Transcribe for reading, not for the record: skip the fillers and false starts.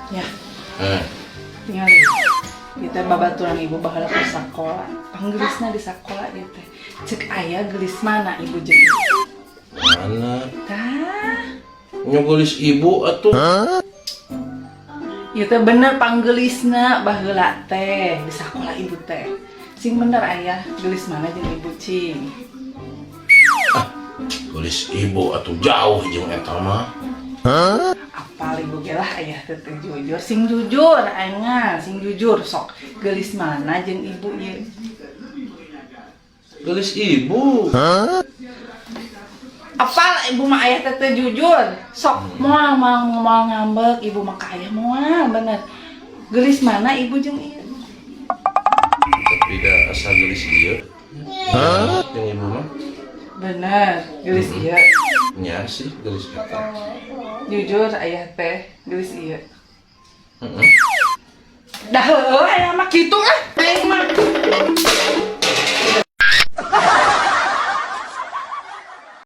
Ya, tinggal kita babaturan ibu bakal ke sekolah. Panggelisna di sekolah ieu teh. Cek aya gelis mana ibu jeung ibu? Mana? Tah. Nyogolis ibu atuh. Ieu teh bener panggelisna baheula teh di sekolah ibu teh. Sing bener aya gelis mana jeung ibu cing. Gelis ibu atuh jauh jeung eta mah. Apal ibu ge lah aya teh jujur, sing jujur aing sing jujur sok. Gelis mana jeung ibu ieu? Gelis ibu. Apal ibu mah aya teh jujur. Sok moal ngambek ibu mah ka aya moal bener. Gelis mana ibu jeung ieu? Tapi da asa gelis ieu. Jeung ibu mah. Bener, gelis ieu. Nya sih gelis eta. Jujur aya teh gelis ieu. Heeh. Dah heueuh aya mah kitu